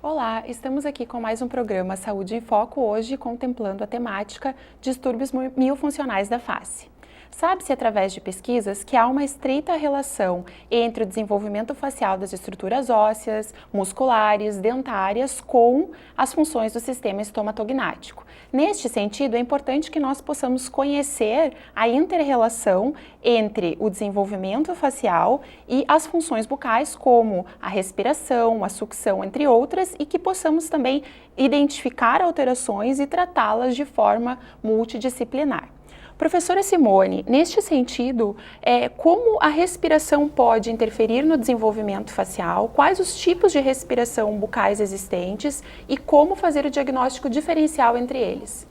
Olá, estamos aqui com mais um programa Saúde em Foco, hoje contemplando a temática distúrbios miofuncionais da face. Sabe-se através de pesquisas que há uma estreita relação entre o desenvolvimento facial das estruturas ósseas, musculares, dentárias com as funções do sistema estomatognático. Neste sentido, é importante que nós possamos conhecer a inter-relação entre o desenvolvimento facial e as funções bucais, como a respiração, a sucção, entre outras, e que possamos também identificar alterações e tratá-las de forma multidisciplinar. Professora Simone, neste sentido, como a respiração pode interferir no desenvolvimento facial, quais os tipos de respiração bucais existentes e como fazer o diagnóstico diferencial entre eles?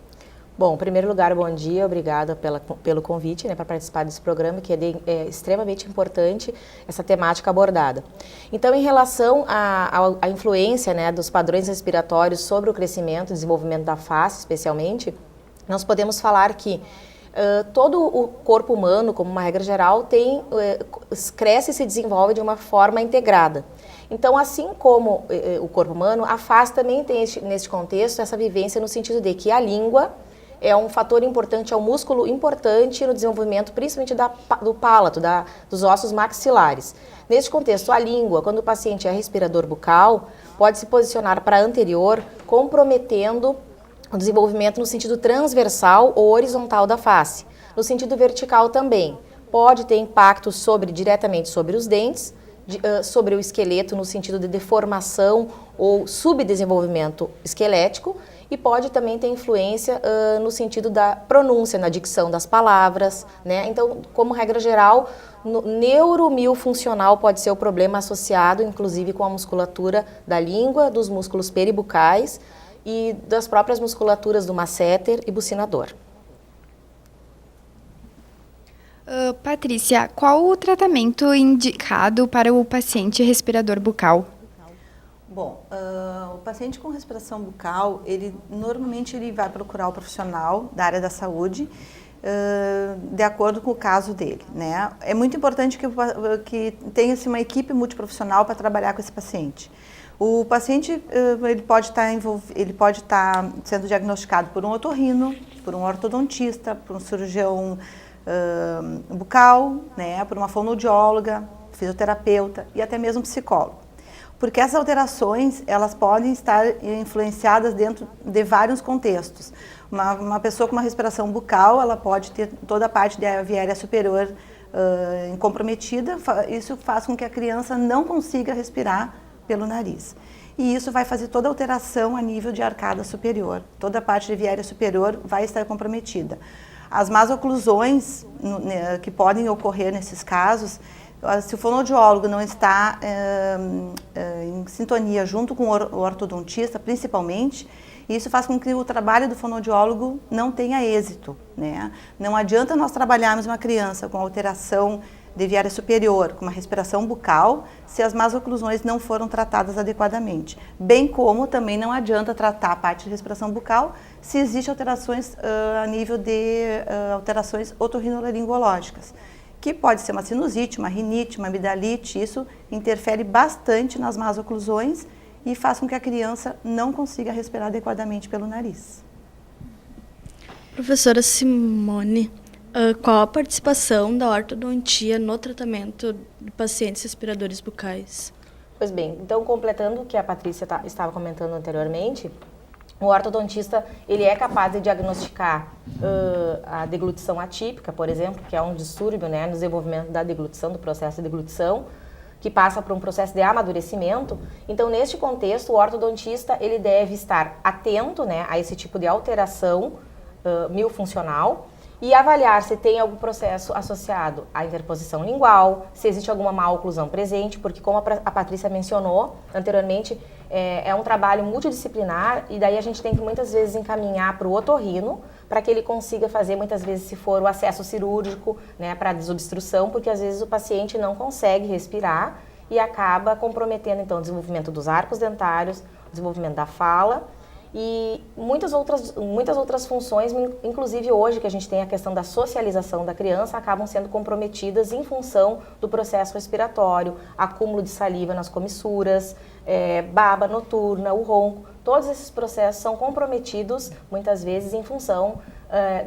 Bom, em primeiro lugar, bom dia, obrigada pelo convite, para participar desse programa, que é extremamente importante essa temática abordada. Então, em relação à influência, dos padrões respiratórios sobre o crescimento e desenvolvimento da face, especialmente, nós podemos falar que todo o corpo humano, como uma regra geral, cresce e se desenvolve de uma forma integrada. Então, assim como o corpo humano, a face também tem, neste contexto, essa vivência no sentido de que a língua é um fator importante, é um músculo importante no desenvolvimento, principalmente do palato, dos ossos maxilares. Neste contexto, a língua, quando o paciente é respirador bucal, pode se posicionar para anterior, comprometendo o desenvolvimento no sentido transversal ou horizontal da face. No sentido vertical também. Pode ter impacto diretamente sobre os dentes, sobre o esqueleto no sentido de deformação ou subdesenvolvimento esquelético, e pode também ter influência no sentido da pronúncia, na dicção das palavras, Então, como regra geral, neuromiofuncional pode ser o problema associado, inclusive, com a musculatura da língua, dos músculos peribucais, e das próprias musculaturas do masseter e bucinador. Patrícia, qual o tratamento indicado para o paciente respirador bucal? Bom, o paciente com respiração bucal, normalmente ele vai procurar o profissional da área da saúde, de acordo com o caso dele, É muito importante que tenha-se uma equipe multiprofissional para trabalhar com esse paciente. O paciente ele pode estar sendo diagnosticado por um otorrino, por um ortodontista, por um cirurgião bucal, por uma fonoaudióloga, fisioterapeuta e até mesmo psicólogo. Porque essas alterações, elas podem estar influenciadas dentro de vários contextos. Uma pessoa com uma respiração bucal, ela pode ter toda a parte da via aérea superior comprometida, isso faz com que a criança não consiga respirar pelo nariz. E isso vai fazer toda a alteração a nível de arcada superior. Toda a parte de via aérea superior vai estar comprometida. As más oclusões que podem ocorrer nesses casos, se o fonoaudiólogo não está em sintonia junto com o ortodontista, principalmente, isso faz com que o trabalho do fonoaudiólogo não tenha êxito, Não adianta nós trabalharmos uma criança com alteração de via aérea superior, com uma respiração bucal, se as más oclusões não foram tratadas adequadamente. Bem como também não adianta tratar a parte de respiração bucal se existem alterações a nível de alterações otorrinolaringológicas, que pode ser uma sinusite, uma rinite, uma amidalite. Isso interfere bastante nas más oclusões e faz com que a criança não consiga respirar adequadamente pelo nariz. Professora Simone, qual a participação da ortodontia no tratamento de pacientes respiradores bucais? Pois bem, então completando o que a Patrícia estava comentando anteriormente, o ortodontista ele é capaz de diagnosticar a deglutição atípica, por exemplo, que é um distúrbio no desenvolvimento da deglutição, do processo de deglutição, que passa por um processo de amadurecimento. Então, neste contexto, o ortodontista ele deve estar atento a esse tipo de alteração miofuncional e avaliar se tem algum processo associado à interposição lingual, se existe alguma má oclusão presente, porque como a Patrícia mencionou anteriormente, é um trabalho multidisciplinar e daí a gente tem que muitas vezes encaminhar para o otorrino para que ele consiga fazer, muitas vezes, se for o acesso cirúrgico, para desobstrução, porque às vezes o paciente não consegue respirar e acaba comprometendo então o desenvolvimento dos arcos dentários, o desenvolvimento da fala e muitas outras funções, inclusive hoje que a gente tem a questão da socialização da criança, acabam sendo comprometidas em função do processo respiratório, acúmulo de saliva nas comissuras, baba noturna, o ronco. Todos esses processos são comprometidos muitas vezes em função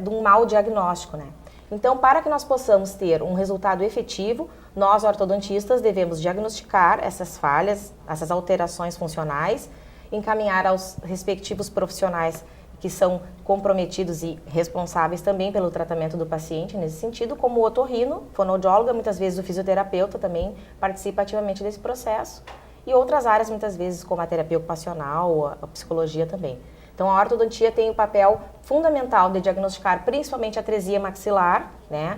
de um mau diagnóstico, né? Então, para que nós possamos ter um resultado efetivo, nós ortodontistas devemos diagnosticar essas falhas, essas alterações funcionais, encaminhar aos respectivos profissionais que são comprometidos e responsáveis também pelo tratamento do paciente nesse sentido, como o otorrino, fonoaudióloga, muitas vezes o fisioterapeuta também participa ativamente desse processo, e outras áreas muitas vezes como a terapia ocupacional, a psicologia também. Então, a ortodontia tem o papel fundamental de diagnosticar principalmente a atresia maxilar, né?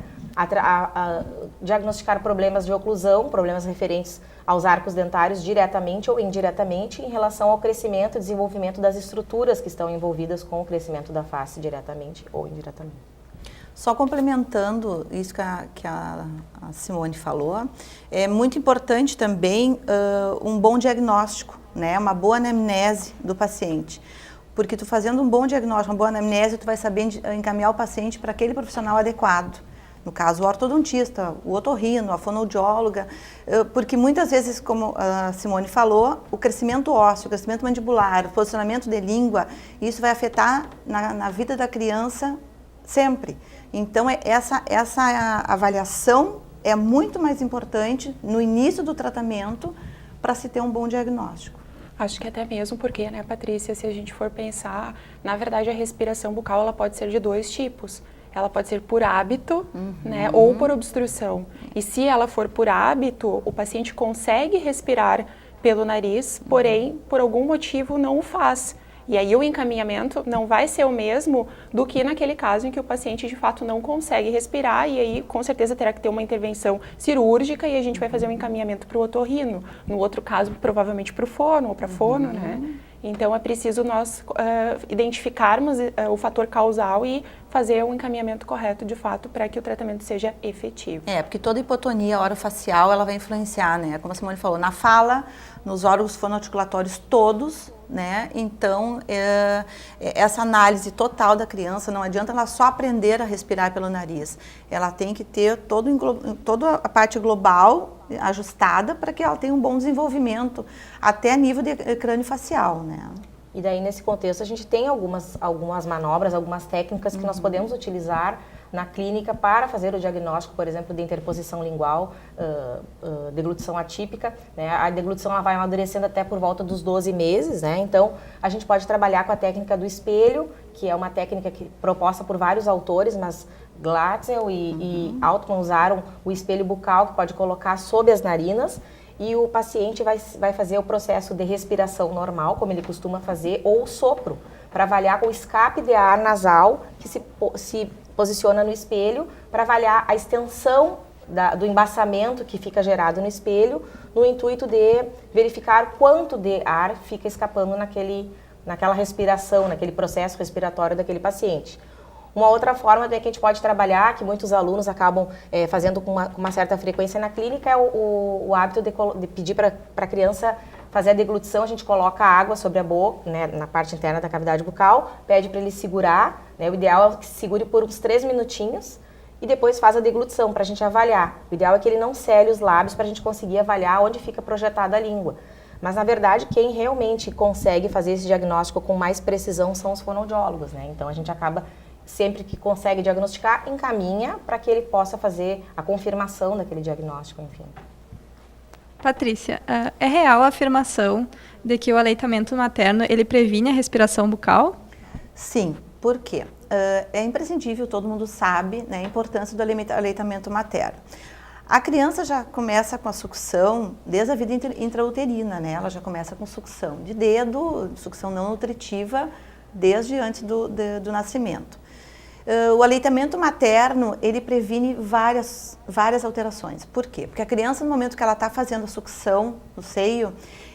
Diagnosticar problemas de oclusão, problemas referentes aos arcos dentários diretamente ou indiretamente em relação ao crescimento e desenvolvimento das estruturas que estão envolvidas com o crescimento da face diretamente ou indiretamente. Só complementando isso que a Simone falou, é muito importante também um bom diagnóstico, né? Uma boa anamnese do paciente. Porque tu fazendo um bom diagnóstico, uma boa anamnese, tu vai saber encaminhar o paciente para aquele profissional adequado. No caso, o ortodontista, o otorrino, a fonoaudióloga, porque muitas vezes, como a Simone falou, o crescimento ósseo, o crescimento mandibular, o posicionamento de língua, isso vai afetar na vida da criança sempre. Então, essa avaliação é muito mais importante no início do tratamento para se ter um bom diagnóstico. Acho que até mesmo porque, né, Patrícia, se a gente for pensar, na verdade a respiração bucal ela pode ser de dois tipos. Ela pode ser por hábito, né, ou por obstrução. E se ela for por hábito, o paciente consegue respirar pelo nariz, porém, por algum motivo não o faz. E aí o encaminhamento não vai ser o mesmo do que naquele caso em que o paciente de fato não consegue respirar e aí com certeza terá que ter uma intervenção cirúrgica e a gente vai fazer um encaminhamento para o otorrino. No outro caso, provavelmente para o fono ou para fono, né? Então é preciso nós identificarmos o fator causal e fazer o encaminhamento correto de fato para que o tratamento seja efetivo. Porque toda hipotonia orofacial ela vai influenciar, né? Como a Simone falou, na fala, nos órgãos fonoarticulatórios todos, né? Então, essa análise total da criança, não adianta ela só aprender a respirar pelo nariz. Ela tem que ter toda a parte global ajustada para que ela tenha um bom desenvolvimento, até a nível de crânio-facial, né? E daí, nesse contexto, a gente tem algumas manobras, algumas técnicas que nós podemos utilizar na clínica para fazer o diagnóstico, por exemplo, de interposição lingual, deglutição atípica, né? A deglutição ela vai amadurecendo até por volta dos 12 meses, né? Então, a gente pode trabalhar com a técnica do espelho, que é uma técnica proposta por vários autores, mas Glatzel e Altman usaram o espelho bucal, que pode colocar sob as narinas, e o paciente vai fazer o processo de respiração normal, como ele costuma fazer, ou sopro, para avaliar o escape de ar nasal, que se posiciona no espelho, para avaliar a extensão do embaçamento que fica gerado no espelho, no intuito de verificar quanto de ar fica escapando naquela respiração, naquele processo respiratório daquele paciente. Uma outra forma que a gente pode trabalhar, que muitos alunos acabam fazendo com uma certa frequência na clínica, é o hábito de pedir para a criança fazer a deglutição. A gente coloca água sobre a boca, né, na parte interna da cavidade bucal, pede para ele segurar, né, o ideal é que segure por uns 3 minutinhos e depois faz a deglutição para a gente avaliar. O ideal é que ele não cele os lábios para a gente conseguir avaliar onde fica projetada a língua. Mas, na verdade, quem realmente consegue fazer esse diagnóstico com mais precisão são os fonoaudiólogos, né? Então, a gente acaba, sempre que consegue diagnosticar, encaminha para que ele possa fazer a confirmação daquele diagnóstico, enfim. Patrícia, é real a afirmação de que o aleitamento materno, ele previne a respiração bucal? Sim, por quê? É imprescindível, todo mundo sabe, né, a importância do aleitamento materno. A criança já começa com a sucção desde a vida intrauterina, né? Ela já começa com sucção de dedo, sucção não nutritiva, desde antes do nascimento. O aleitamento materno, ele previne várias alterações. Por quê? Porque a criança, no momento que ela está fazendo a sucção no seio,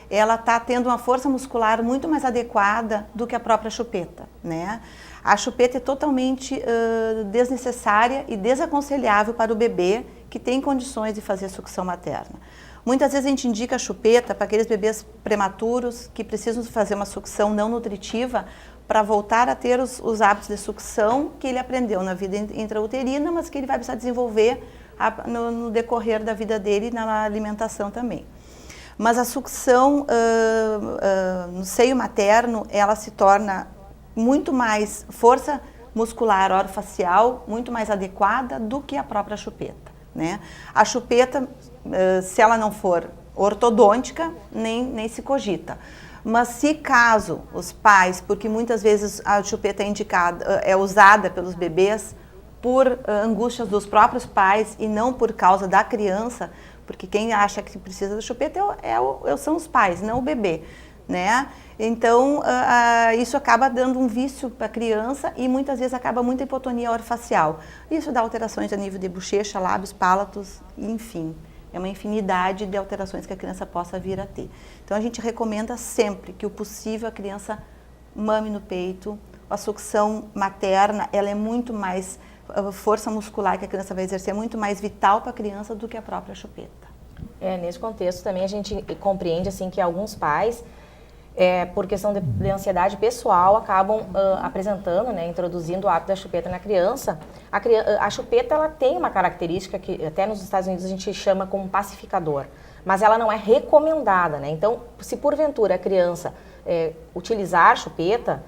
ela está tendo uma força muscular muito mais adequada do que a própria chupeta, né? A chupeta é totalmente desnecessária e desaconselhável para o bebê que tem condições de fazer a sucção materna. Muitas vezes a gente indica a chupeta para aqueles bebês prematuros que precisam fazer uma sucção não nutritiva para voltar a ter os hábitos de sucção que ele aprendeu na vida intrauterina, mas que ele vai precisar desenvolver no decorrer da vida dele na alimentação também. Mas a sucção no seio materno, ela se torna muito mais força muscular orofacial, muito mais adequada do que a própria chupeta, né? A chupeta, se ela não for ortodôntica, nem se cogita. Mas se caso os pais, porque muitas vezes a chupeta é usada pelos bebês por angústias dos próprios pais e não por causa da criança, porque quem acha que precisa da chupeta são os pais, não o bebê, né? Então, isso acaba dando um vício para a criança e muitas vezes acaba muita hipotonia orofacial. Isso dá alterações a nível de bochecha, lábios, pálatos, enfim. É uma infinidade de alterações que a criança possa vir a ter. Então, a gente recomenda sempre que o possível a criança mame no peito. A sucção materna, ela é muito mais, a força muscular que a criança vai exercer é muito mais vital para a criança do que a própria chupeta. Nesse contexto também a gente compreende assim, que alguns pais, por questão de ansiedade pessoal, acabam apresentando, né, introduzindo o hábito da chupeta na criança. A chupeta ela tem uma característica que até nos Estados Unidos a gente chama como pacificador, mas ela não é recomendada, né? Então, se porventura a criança utilizar a chupeta,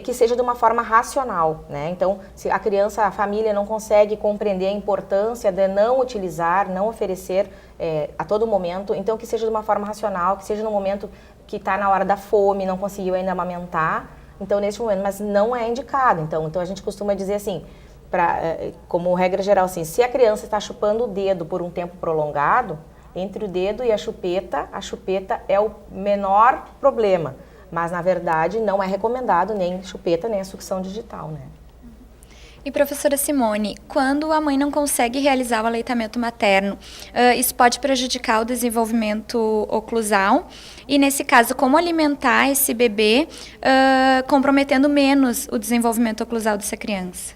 que seja de uma forma racional, né? Então, se a criança, a família não consegue compreender a importância de não utilizar, não oferecer a todo momento, então que seja de uma forma racional, que seja no momento que está na hora da fome, não conseguiu ainda amamentar, então nesse momento, mas não é indicado. Então a gente costuma dizer assim, como regra geral, assim, se a criança está chupando o dedo por um tempo prolongado, entre o dedo e a chupeta é o menor problema. Mas, na verdade, não é recomendado nem chupeta, nem a sucção digital, né? E, professora Simone, quando a mãe não consegue realizar o aleitamento materno, isso pode prejudicar o desenvolvimento oclusal? E, nesse caso, como alimentar esse bebê comprometendo menos o desenvolvimento oclusal dessa criança?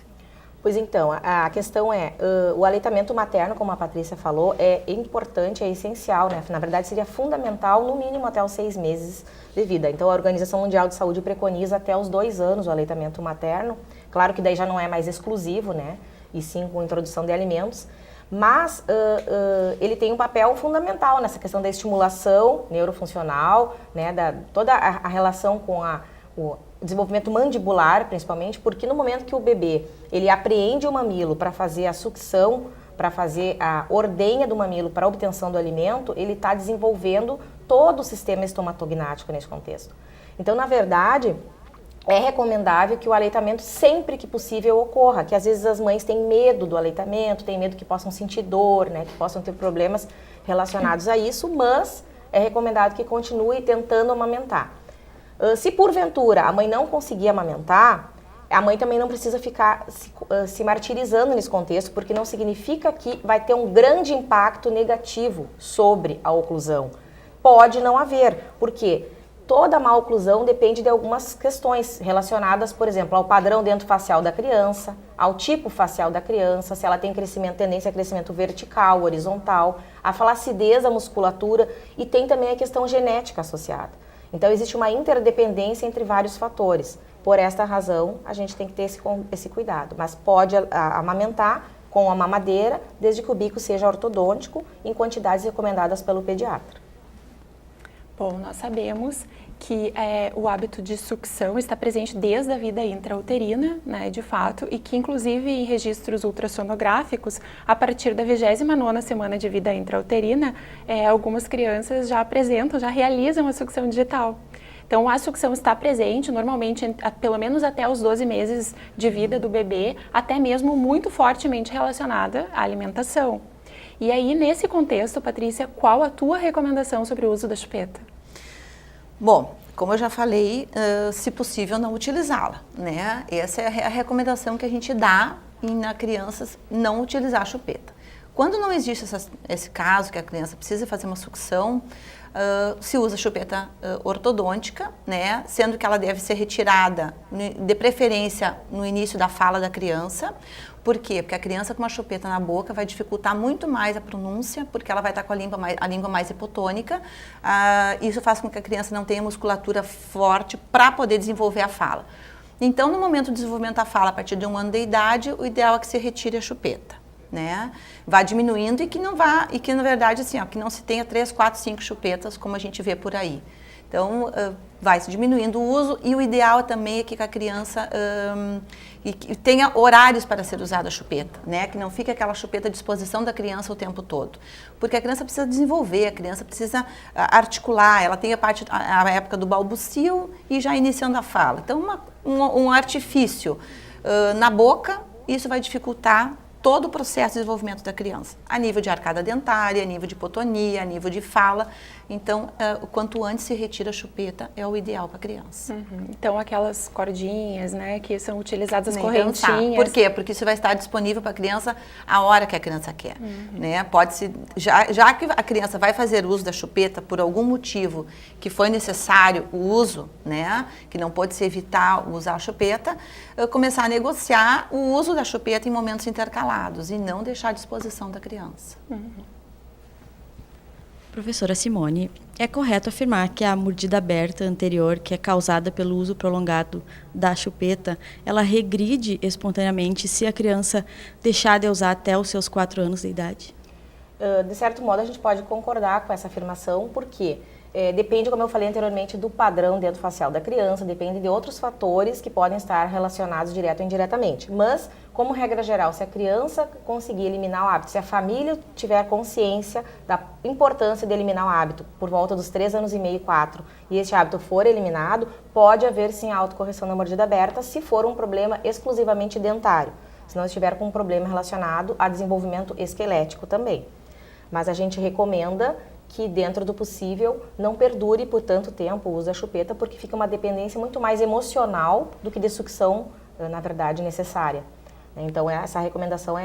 Pois então, a questão é, o aleitamento materno, como a Patrícia falou, é importante, é essencial, né? Na verdade, seria fundamental, no mínimo até os 6 meses de vida. Então, a Organização Mundial de Saúde preconiza até os 2 anos o aleitamento materno. Claro que daí já não é mais exclusivo, né? E sim com introdução de alimentos. Mas ele tem um papel fundamental nessa questão da estimulação neurofuncional, né? Toda a relação com o desenvolvimento mandibular, principalmente, porque no momento que o bebê ele apreende o mamilo para fazer a sucção, para fazer a ordenha do mamilo para a obtenção do alimento, ele está desenvolvendo todo o sistema estomatognático nesse contexto. Então, na verdade, é recomendável que o aleitamento sempre que possível ocorra, que às vezes as mães têm medo do aleitamento, têm medo que possam sentir dor, né, que possam ter problemas relacionados a isso, mas é recomendado que continue tentando amamentar. Se porventura a mãe não conseguir amamentar, a mãe também não precisa ficar se martirizando nesse contexto, porque não significa que vai ter um grande impacto negativo sobre a oclusão. Pode não haver, porque toda má oclusão depende de algumas questões relacionadas, por exemplo, ao padrão dentofacial da criança, ao tipo facial da criança, se ela tem tendência a crescimento vertical, horizontal, a flacidez da musculatura e tem também a questão genética associada. Então, existe uma interdependência entre vários fatores. Por esta razão, a gente tem que ter esse cuidado. Mas pode amamentar com a mamadeira, desde que o bico seja ortodôntico, em quantidades recomendadas pelo pediatra. Bom, nós sabemos que o hábito de sucção está presente desde a vida intrauterina, né, de fato, e que inclusive em registros ultrassonográficos, a partir da 29ª semana de vida intrauterina, algumas crianças já realizam a sucção digital. Então, a sucção está presente normalmente pelo menos até os 12 meses de vida do bebê, até mesmo muito fortemente relacionada à alimentação. E aí, nesse contexto, Patrícia, qual a tua recomendação sobre o uso da chupeta? Bom, como eu já falei, se possível não utilizá-la, né? Essa é a recomendação que a gente dá na crianças, não utilizar a chupeta. Quando não existe esse caso que a criança precisa fazer uma sucção, se usa chupeta ortodôntica, né, sendo que ela deve ser retirada, de preferência, no início da fala da criança. Por quê? Porque a criança com uma chupeta na boca vai dificultar muito mais a pronúncia, porque ela vai estar com a língua mais hipotônica. Isso faz com que a criança não tenha musculatura forte para poder desenvolver a fala. Então, no momento do desenvolvimento da fala, a partir de 1 ano de idade, o ideal é que se retire a chupeta, né? Vá diminuindo e que na verdade, assim, que não se tenha 3, 4, 5 chupetas, como a gente vê por aí. Então, vai se diminuindo o uso e o ideal também é que a criança que tenha horários para ser usada a chupeta, né? Que não fique aquela chupeta à disposição da criança o tempo todo. Porque a criança precisa desenvolver, a criança precisa articular, ela tem a época do balbucio e já iniciando a fala. Então, um artifício na boca, isso vai dificultar todo o processo de desenvolvimento da criança, a nível de arcada dentária, a nível de hipotonia, a nível de fala. Então, o quanto antes se retira a chupeta é o ideal para a criança. Então, aquelas cordinhas, né, que são utilizadas, as Nem correntinhas. pensar. Por quê? Porque isso vai estar disponível para a criança a hora que a criança quer. Né? Pode-se, já que a criança vai fazer uso da chupeta por algum motivo que foi necessário o uso, né, que não pode se evitar usar a chupeta, começar a negociar o uso da chupeta em momentos intercalados e não deixar à disposição da criança. Professora Simone, é correto afirmar que a mordida aberta anterior, que é causada pelo uso prolongado da chupeta, ela regride espontaneamente se a criança deixar de usar até os seus 4 anos de idade? De certo modo, a gente pode concordar com essa afirmação, porque depende, como eu falei anteriormente, do padrão dentofacial da criança, depende de outros fatores que podem estar relacionados direto ou indiretamente. Mas, como regra geral, se a criança conseguir eliminar o hábito, se a família tiver consciência da importância de eliminar o hábito por volta dos 3 anos e meio, 4, e este hábito for eliminado, pode haver sim autocorreção da mordida aberta se for um problema exclusivamente dentário, se não estiver com um problema relacionado a desenvolvimento esquelético também. Mas a gente recomenda que, dentro do possível, não perdure por tanto tempo o uso da chupeta, porque fica uma dependência muito mais emocional do que de sucção, na verdade, necessária. Então, essa recomendação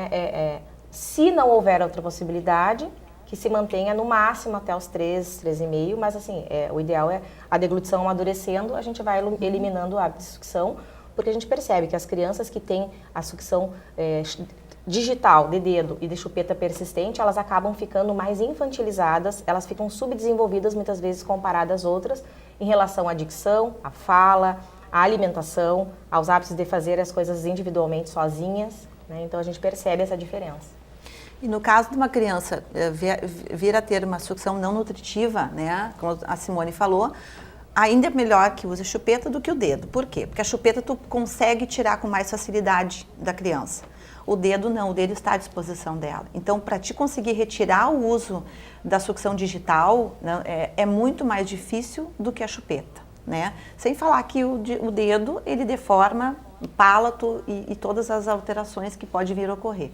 se não houver outra possibilidade, que se mantenha no máximo até os 3, 3,5, mas assim, o ideal é a deglutição amadurecendo, a gente vai eliminando o hábito de sucção, porque a gente percebe que as crianças que têm a sucção digital, de dedo e de chupeta persistente, elas acabam ficando mais infantilizadas, elas ficam subdesenvolvidas muitas vezes comparadas às outras em relação à dicção, à fala, à alimentação, aos hábitos de fazer as coisas individualmente sozinhas, né? Então a gente percebe essa diferença. E no caso de uma criança vir a ter uma sucção não nutritiva, né, como a Simone falou, ainda é melhor que use a chupeta do que o dedo. Por quê? Porque a chupeta tu consegue tirar com mais facilidade da criança. O dedo não, o dedo está à disposição dela. Então, para te conseguir retirar o uso da sucção digital, né, é muito mais difícil do que a chupeta, né? Sem falar que o dedo, ele deforma o palato e todas as alterações que pode vir a ocorrer.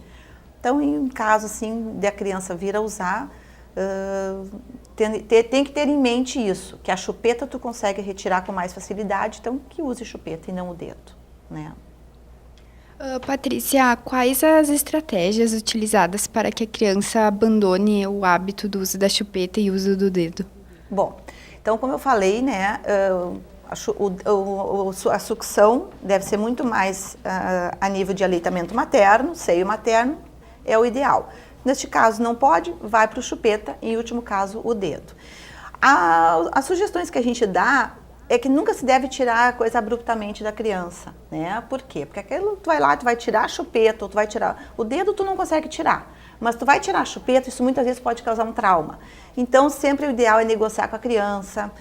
Então, em caso assim, de a criança vir a usar, tem que ter em mente isso, que a chupeta tu consegue retirar com mais facilidade, então que use chupeta e não o dedo, né? Patrícia, quais as estratégias utilizadas para que a criança abandone o hábito do uso da chupeta e uso do dedo? Bom, então como eu falei, né, a sucção deve ser muito mais a nível de aleitamento materno, seio materno, é o ideal. Neste caso não pode, vai para o chupeta, em último caso o dedo. As sugestões que a gente dá é que nunca se deve tirar a coisa abruptamente da criança, né? Por quê? Porque aquilo, tu vai lá, tu vai tirar a chupeta, ou tu vai tirar... O dedo tu não consegue tirar, mas tu vai tirar a chupeta, isso muitas vezes pode causar um trauma. Então, sempre o ideal é negociar com a criança,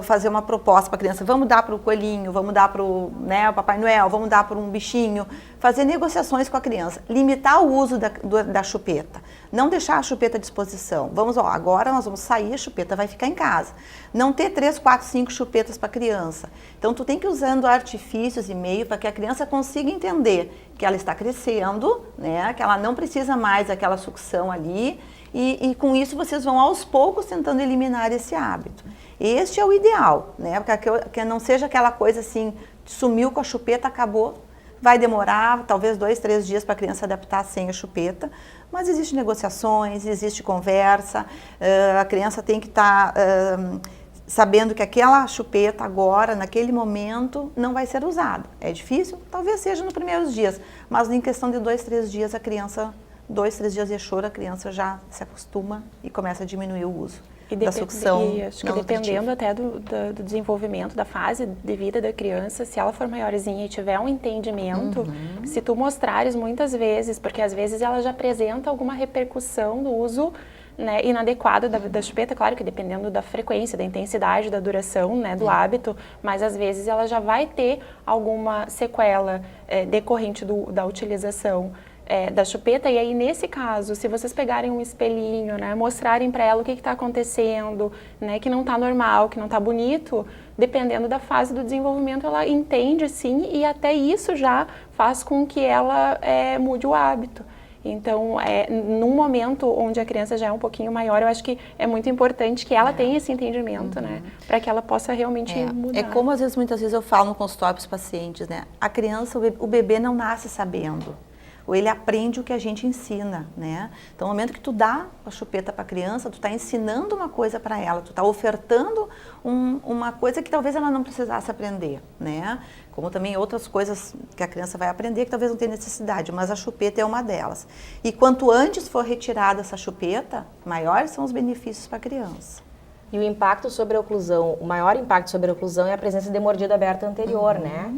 fazer uma proposta para a criança. Vamos dar para o coelhinho, vamos dar para o Papai Noel, vamos dar para um bichinho. Fazer negociações com a criança. Limitar o uso da chupeta. Não deixar a chupeta à disposição. Agora nós vamos sair, a chupeta vai ficar em casa. Não ter 3, 4, 5 chupetas para a criança. Então, tu tem que ir usando artifícios e meio para que a criança consiga entender que ela está crescendo, né? Que ela não precisa mais daquela sucção ali. E com isso vocês vão aos poucos tentando eliminar esse hábito. Este é o ideal, né? Porque não seja aquela coisa assim, sumiu com a chupeta, acabou. vai demorar talvez 2, 3 dias para a criança adaptar sem a chupeta, mas existem negociações, existe conversa, a criança tem que estar sabendo que aquela chupeta agora, naquele momento, não vai ser usada. É difícil? Talvez seja nos primeiros dias, mas em questão de 2, 3 dias a criança, 2, 3 dias de choro, a criança já se acostuma e começa a diminuir o uso da sucção. E acho que dependendo até do desenvolvimento, da fase de vida da criança, se ela for maiorzinha e tiver um entendimento, se tu mostrares muitas vezes, porque às vezes ela já apresenta alguma repercussão do uso, né, inadequado da chupeta, claro que dependendo da frequência, da intensidade, da duração, né, do hábito, mas às vezes ela já vai ter alguma sequela decorrente da utilização da chupeta, e aí nesse caso, se vocês pegarem um espelhinho, né, mostrarem para ela o que está acontecendo, né, que não está normal, que não está bonito, dependendo da fase do desenvolvimento, ela entende sim, e até isso já faz com que ela mude o hábito. Então, num momento onde a criança já é um pouquinho maior, eu acho que é muito importante que ela tenha esse entendimento, né, para que ela possa realmente mudar. É como muitas vezes eu falo no consultório para os pacientes, né, a criança, o bebê não nasce sabendo. Ou ele aprende o que a gente ensina, né? Então, no momento que tu dá a chupeta para a criança, tu está ensinando uma coisa para ela, tu está ofertando uma coisa que talvez ela não precisasse aprender, né? Como também outras coisas que a criança vai aprender que talvez não tenha necessidade, mas a chupeta é uma delas. E quanto antes for retirada essa chupeta, maiores são os benefícios para a criança. E o impacto sobre a oclusão, o maior impacto sobre a oclusão é a presença de mordida aberta anterior, né?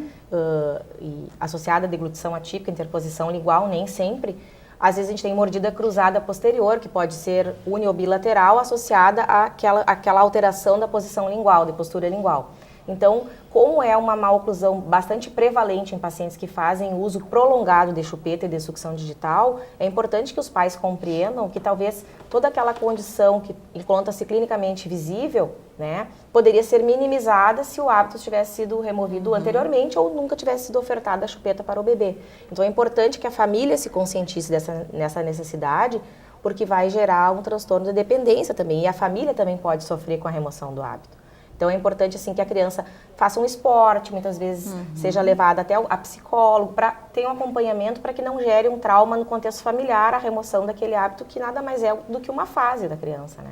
E associada à deglutição atípica, interposição lingual, nem sempre. Às vezes a gente tem mordida cruzada posterior, que pode ser uni ou bilateral, associada àquela alteração da posição lingual, de postura lingual. Então, como é uma má oclusão bastante prevalente em pacientes que fazem uso prolongado de chupeta e de sucção digital, é importante que os pais compreendam que talvez toda aquela condição que encontra-se clinicamente visível, né, poderia ser minimizada se o hábito tivesse sido removido anteriormente ou nunca tivesse sido ofertada a chupeta para o bebê. Então é importante que a família se conscientize nessa necessidade, porque vai gerar um transtorno de dependência também, e a família também pode sofrer com a remoção do hábito. Então é importante assim que a criança faça um esporte, muitas vezes seja levada até a psicólogo, para ter um acompanhamento para que não gere um trauma no contexto familiar, a remoção daquele hábito que nada mais é do que uma fase da criança, né?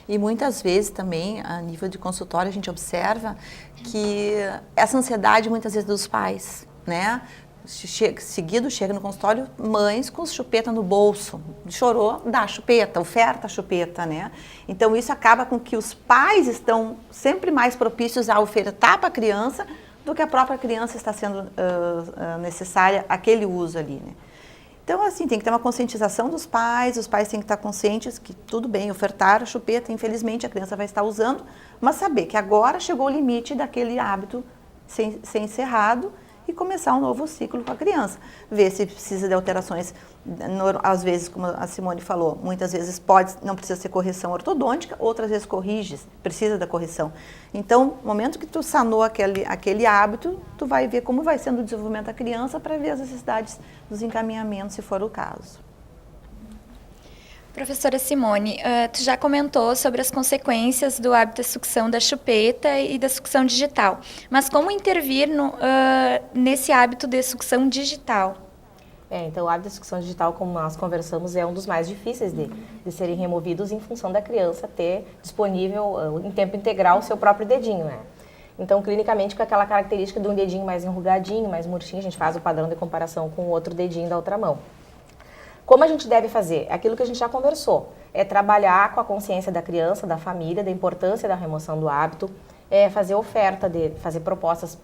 E muitas vezes também, a nível de consultório, a gente observa que essa ansiedade muitas vezes dos pais, né? Chega no consultório, mães com chupeta no bolso, chorou, dá a chupeta, oferta a chupeta, né? Então isso acaba com que os pais estão sempre mais propícios a ofertar para a criança do que a própria criança está sendo necessária aquele uso ali, né? Então, assim, tem que ter uma conscientização dos pais, os pais têm que estar conscientes que tudo bem, ofertar a chupeta, infelizmente a criança vai estar usando, mas saber que agora chegou o limite daquele hábito ser encerrado e começar um novo ciclo com a criança. Ver se precisa de alterações, às vezes, como a Simone falou, muitas vezes não precisa ser correção ortodôntica, outras vezes precisa da correção. Então, no momento que tu sanou aquele hábito, tu vai ver como vai sendo o desenvolvimento da criança para ver as necessidades dos encaminhamentos, se for o caso. Professora Simone, tu já comentou sobre as consequências do hábito de sucção da chupeta e da sucção digital, mas como intervir nesse hábito de sucção digital? Então o hábito de sucção digital, como nós conversamos, é um dos mais difíceis de serem removidos em função da criança ter disponível em tempo integral o seu próprio dedinho, né? Então, clinicamente, com aquela característica de um dedinho mais enrugadinho, mais murchinho, a gente faz o padrão de comparação com o outro dedinho da outra mão. Como a gente deve fazer? Aquilo que a gente já conversou, é trabalhar com a consciência da criança, da família, da importância da remoção do hábito, fazer oferta, fazer propostas.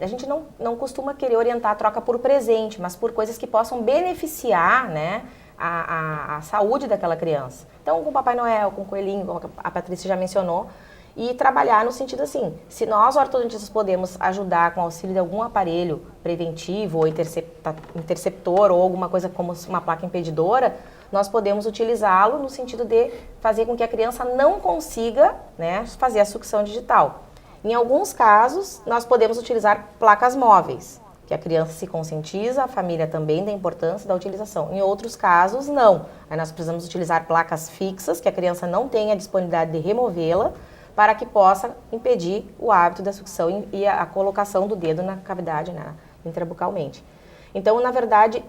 A gente não costuma querer orientar a troca por presente, mas por coisas que possam beneficiar, né, a saúde daquela criança. Então, com o Papai Noel, com o coelhinho, como a Patrícia já mencionou, e trabalhar no sentido assim, se nós ortodontistas podemos ajudar com o auxílio de algum aparelho preventivo ou interceptor ou alguma coisa como uma placa impedidora, nós podemos utilizá-lo no sentido de fazer com que a criança não consiga, né, fazer a sucção digital. Em alguns casos, nós podemos utilizar placas móveis, que a criança se conscientiza, a família também da importância da utilização. Em outros casos, não. Aí nós precisamos utilizar placas fixas, que a criança não tenha a disponibilidade de removê-la, para que possa impedir o hábito da sucção e a colocação do dedo na cavidade, né, intrabucalmente. Então, na verdade,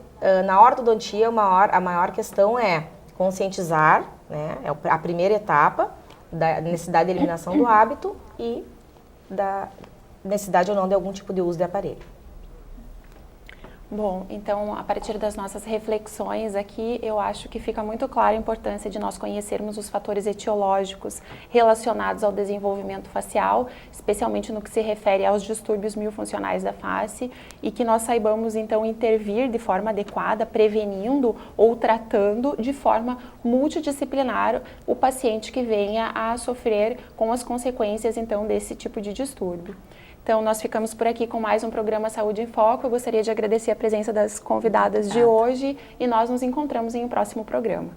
na ortodontia, a maior questão é conscientizar, né? É a primeira etapa da necessidade de eliminação do hábito e da necessidade ou não de algum tipo de uso de aparelho. Bom, então, a partir das nossas reflexões aqui, eu acho que fica muito clara a importância de nós conhecermos os fatores etiológicos relacionados ao desenvolvimento facial, especialmente no que se refere aos distúrbios miofuncionais da face, e que nós saibamos, então, intervir de forma adequada, prevenindo ou tratando de forma multidisciplinar o paciente que venha a sofrer com as consequências, então, desse tipo de distúrbio. Então, nós ficamos por aqui com mais um programa Saúde em Foco. Eu gostaria de agradecer a presença das convidadas de hoje e nós nos encontramos em um próximo programa.